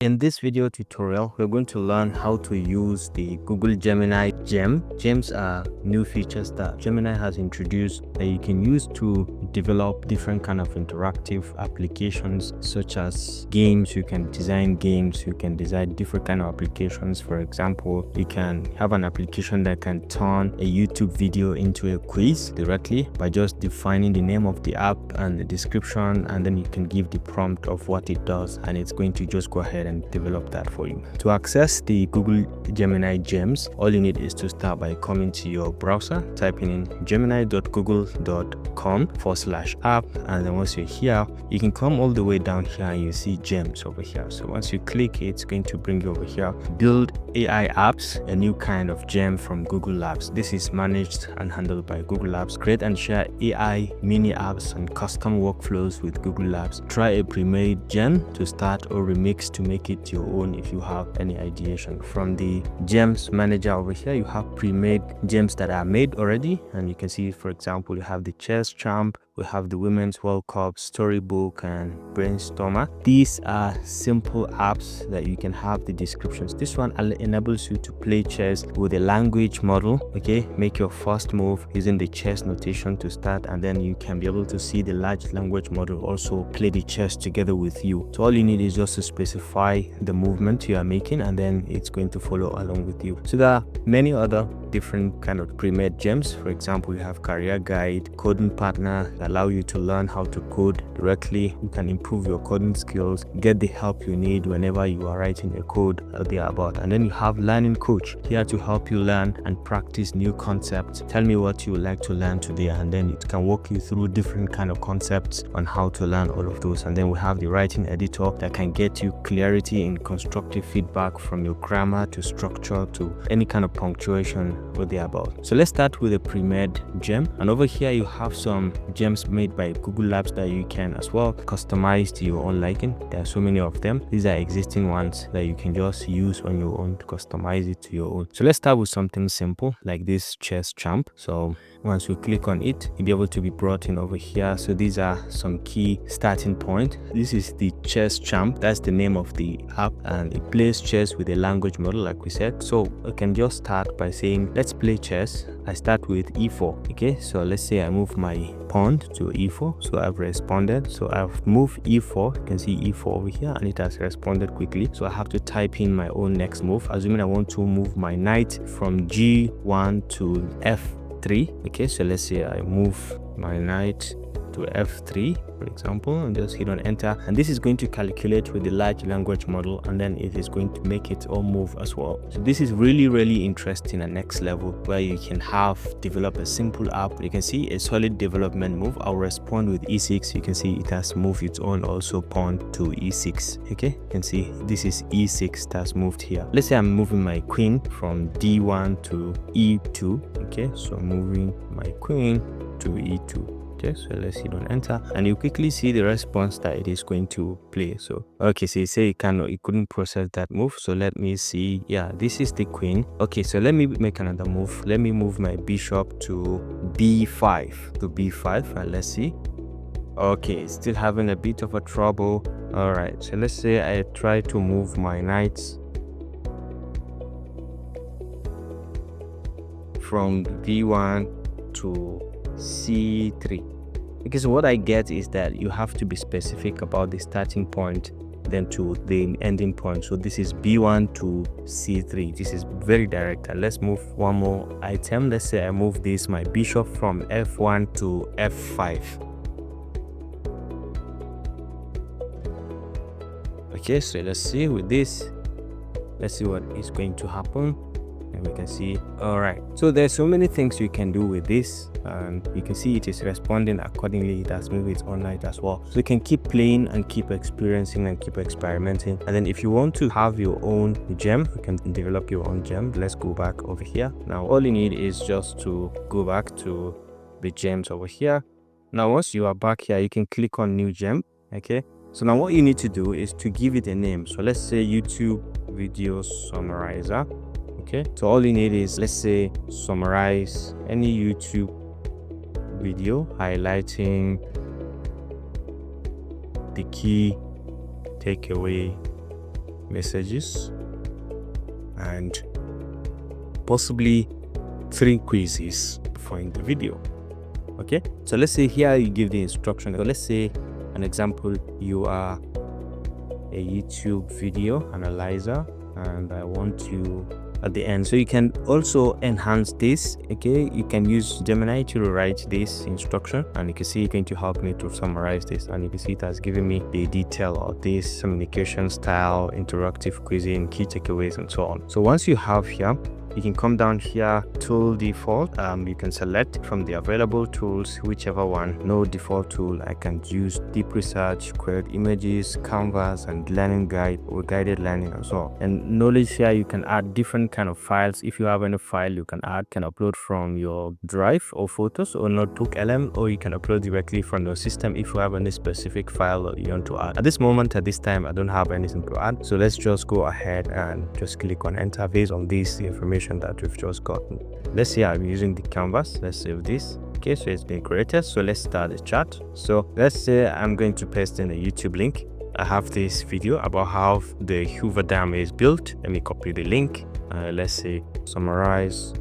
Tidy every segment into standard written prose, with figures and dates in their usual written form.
In this video tutorial, we're going to learn how to use the Google Gemini Gem. Gems are new features that Gemini has introduced that you can use to develop different kind of interactive applications, such as games. You can design games, you can design different kind of applications. For example, you can have an application that can turn a YouTube video into a quiz directly by just defining the name of the app and the description, and then you can give the prompt of what it does, and it's going to just go ahead and develop that for you. To access the Google Gemini Gems, all you need is to start by coming to your browser, typing in gemini.google.com/app, and then once you're here, you can come all the way down here and you see Gems over here. So once you click it, it's going to bring you over here. Build AI apps, a new kind of gem from Google Labs. This is managed and handled by Google Labs. Create and share AI mini apps and custom workflows with Google Labs. Try a pre-made gem to start or remix to make it your own if you have any ideation. From the Gems manager over here, you have pre-made gems that are made already, and you can see, for example, you have the chess champ, we have the Women's World Cup, Storybook, and Brainstormer. These are simple apps that you can have the descriptions. This one enables you to play chess with a language model. Okay, make your first move using the chess notation to start, and then you can be able to see the large language model also play the chess together with you. So all you need is just to specify the movement you are making, and then it's going to follow along with you. So there are many other different kind of pre-made gems. For example, you have career guide, coding partner that allow you to learn how to code directly. You can improve your coding skills, get the help you need whenever you are writing a code thereabout. And then you have learning coach here to help you learn and practice new concepts. Tell me what you would like to learn today, and then it can walk you through different kind of concepts on how to learn all of those. And then we have the writing editor that can get you clarity in constructive feedback, from your grammar to structure to any kind of punctuation or thereabout. So let's start with a pre-made gem, and over here you have some gems made by Google Labs that you can as well customize to your own liking. There are so many of them. These are existing ones that you can just use on your own to customize it to your own. So let's start with something simple like this chess champ. So once you click on it, you'll be able to be brought in over here. So these are some key starting point. This is the chess champ. That's the name of the app, and it plays chess with a language model like we said. So I can just start by saying, let's play chess. I start with e4. Okay, so let's say I move my pawn to e4. So I've responded. So I've moved e4. You can see e4 over here, and it has responded quickly. So I have to type in my own next move, assuming I want to move my knight from g1 to f3. Okay, so let's say I move my knight to f3, for example, and just hit on enter, and this is going to calculate with the large language model, and then it is going to make it all move as well. So this is really interesting and next level, where you can develop a simple app. You can see a solid development move. I'll respond with e6. You can see it has moved its own also pawn to e6. Okay, you can see this is e6 that's moved here. Let's say I'm moving my queen from d1 to e2. Okay, so moving my queen to e2. Okay, so let's hit on enter, and you quickly see the response that it is going to play. So okay, so you say it couldn't process that move. So let me see. Yeah, this is the queen. Okay, so let me make another move. Let me move my bishop to b5 and let's see. Okay, still having a bit of a trouble. All right, so let's say I try to move my knights from b1 to c3. Because what I get is that you have to be specific about the starting point then to the ending point. So this is b1 to c3. This is very direct. And let's move one more item. Let's say I move my bishop from f1 to f5. Okay, so let's see with this. Let's see what is going to happen. And we can see, all right, so there's so many things you can do with this, and you can see it is responding accordingly. It has moved its own knight as well. So you can keep playing and keep experiencing and keep experimenting. And then if you want to have your own gem, you can develop your own gem. Let's go back over here. Now all you need is just to go back to the gems over here. Now once you are back here, you can click on new gem. Okay, so now what you need to do is to give it a name. So let's say YouTube video summarizer. Okay, so all you need is, let's say, summarize any YouTube video highlighting the key takeaway messages, and possibly 3 quizzes before in the video. Okay, so let's say here you give the instruction. So let's say an example, you are a YouTube video analyzer and I want you at the end. So you can also enhance this. Okay, you can use Gemini to write this instruction, and you can see it's going to help me to summarize this, and you can see it has given me the detail of this communication style, interactive quizzing, key takeaways, and so on. So once you have here, you can come down here, tool default. You can select from the available tools whichever one. No default tool. I can use deep research, query images, canvas, and learning guide or guided learning as well. And knowledge here, you can add different kind of files. If you have any file, you can upload from your drive or photos or notebook LM, or you can upload directly from your system if you have any specific file that you want to add. At this moment, at this time, I don't have anything to add. So let's just go ahead and just click on enter based on this information that we've just gotten. Let's say I'm using the canvas. Let's save this. Okay, so it's been created. So let's start the chat. So let's say I'm going to paste in a YouTube link. I have this video about how the Hoover Dam is built. Let me copy the link. Let's say summarize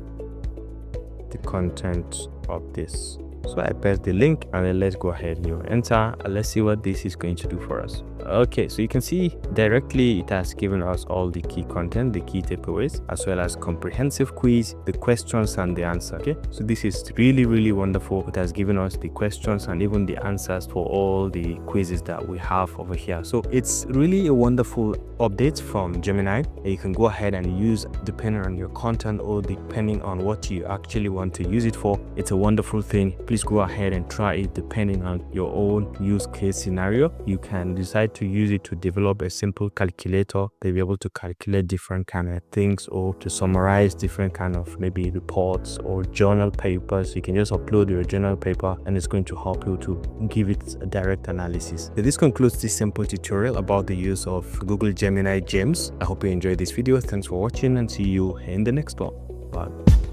the content of this. So I paste the link and then let's go ahead and enter, and let's see what this is going to do for us. Okay, so you can see directly it has given us all the key content, the key takeaways, as well as comprehensive quiz, the questions and the answer. Okay, so this is really wonderful. It has given us the questions and even the answers for all the quizzes that we have over here. So it's really a wonderful update from Gemini that you can go ahead and use depending on your content or depending on what you actually want to use it for. It's a wonderful thing. Please go ahead and try it depending on your own use case scenario. You can decide to use it to develop a simple calculator to be able to calculate different kind of things, or to summarize different kind of maybe reports or journal papers. You can just upload your journal paper and it's going to help you to give it a direct analysis. So this concludes this simple tutorial about the use of Google Gemini Gems. I hope you enjoyed this video. Thanks for watching and see you in the next one. Bye.